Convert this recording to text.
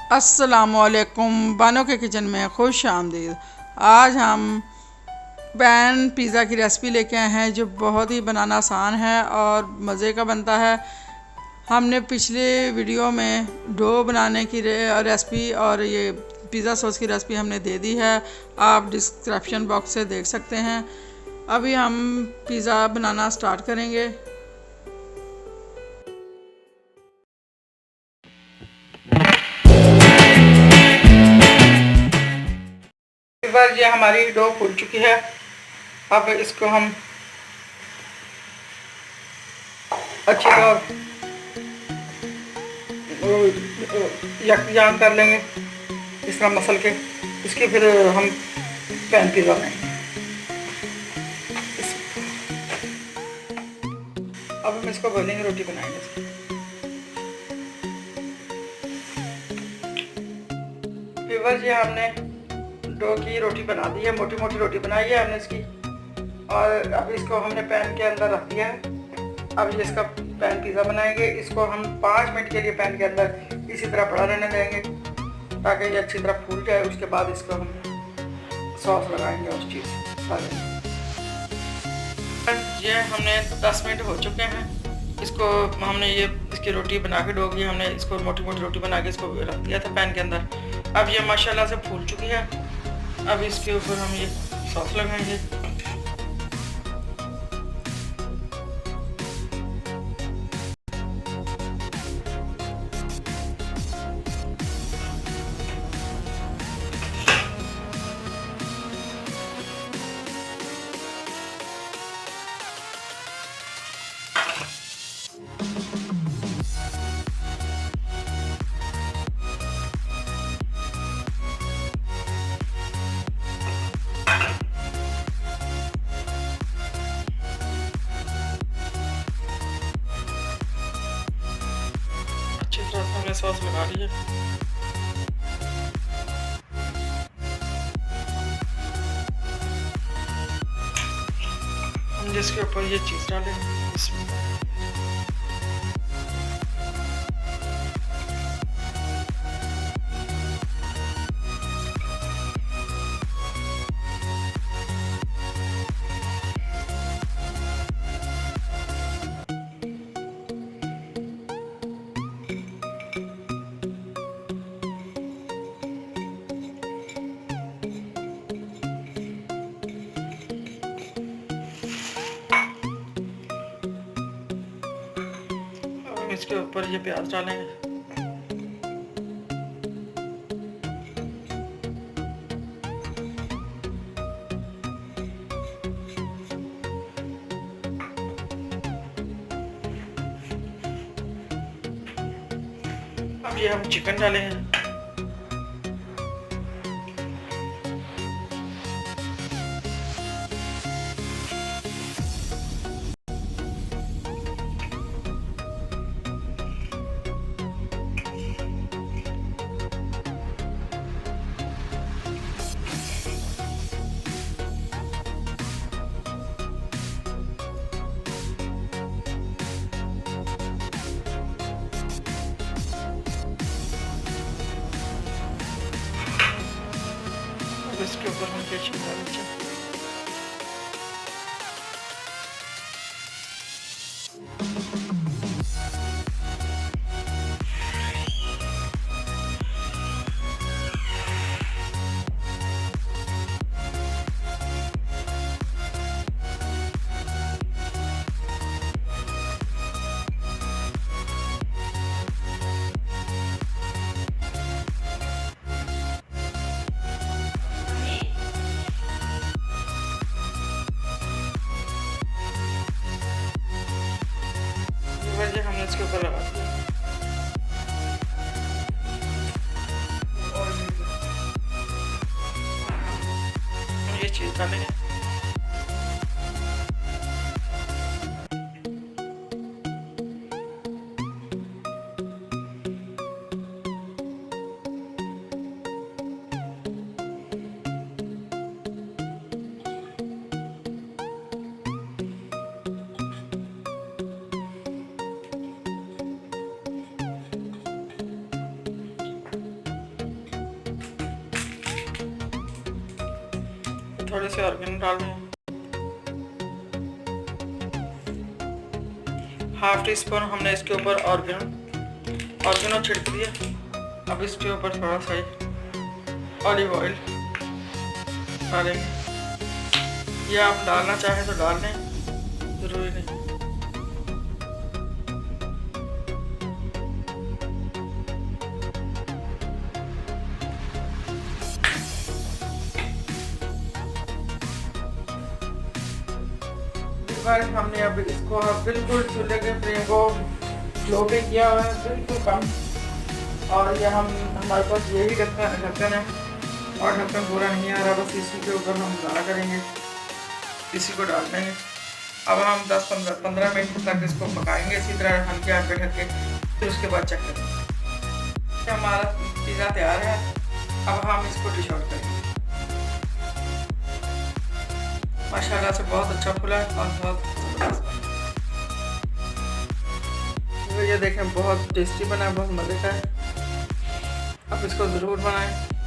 अस्सलामुअलैकुम, बानो के किचन में खुश आमदीद। आज हम पैन पिज़्ज़ा की रेसिपी लेके आए हैं जो बहुत ही बनाना आसान है और मज़े का बनता है। हमने पिछले वीडियो में डो बनाने की रेसिपी और ये पिज़्ज़ा सॉस की रेसिपी हमने दे दी है, आप डिस्क्रिप्शन बॉक्स से देख सकते हैं। अभी हम पिज़्ज़ा बनाना स्टार्ट करेंगे। एक बार ये हमारी डो फूल चुकी है। अब इसको हम अच्छी तरह यकजान कर लेंगे, इस तरह मसल के। इसके फिर हम पैन पिज़्ज़ा बनाएंगे। अब हम इसको बेलेंगे, रोटी बनाएंगे। फिर ये हमने डो की रोटी बना दी है, मोटी मोटी रोटी बनाई है हमने इसकी, और अब इसको हमने पैन के अंदर रख दिया है। अब ये इसका पैन पिज़्ज़ा बनाएंगे। इसको हम 5 मिनट के लिए पैन के अंदर इसी तरह पड़ा रहने देंगे ताकि ये अच्छी तरह फूल जाए। उसके बाद इसको हम सॉस लगाएंगे उस चीज़ सारे। ये हमने 10 मिनट हो चुके हैं। इसको हमने ये इसकी रोटी बना के डो की हमने इसको मोटी मोटी रोटी बना के इसको रख दिया था पैन के अंदर। अब ये माशाल्लाह से फूल चुकी है। अब इसके ऊपर हम ये सॉस लगाएंगे। अच्छी तरह से हमने सॉस लगा ली है। हम जिसके ऊपर ये चीज़ डालेंगे इसमें इसके ऊपर ये प्याज डालेंगे। अब ये हम चिकन डालेंगे। इसके ऊपर हम केचप डालेंगे। हमने इसके ऊपर लगा दिया और ये चीज़ डालेंगे। थोड़े से ऑर्गेनो डाल रहे हैं, 1/2 टीस्पून हमने इसके ऊपर ऑर्गेनो छिड़क दिया। अब इसके ऊपर थोड़ा सा ऑलिव ऑयल डालेंगे, या आप डालना चाहें तो डाल लें, ज़रूरी नहीं। हमने अब इसको बिल्कुल चूल्हे के फ्लेम को स्लो पे किया हुआ है, बिल्कुल कम, और ये हमारे पास यही ढक्कन है और ढक्कन पूरा नहीं आ रहा, बस इसी के ऊपर हम गाढ़ा करेंगे, इसी को डाल देंगे। अब हम 10-15 मिनट तक इसको पकाएंगे इसी तरह हल्के आंच पे ढक के, फिर उसके बाद चेक करेंगे। हमारा पिज़्ज़ा तैयार है, अब हम इसको डिश आउट करेंगे। माशाल्लाह से बहुत अच्छा फूला है और बहुत ज़बरदस्त बना। तो ये देखें बहुत टेस्टी बना है, बहुत मज़े का है। आप इसको ज़रूर बनाएं।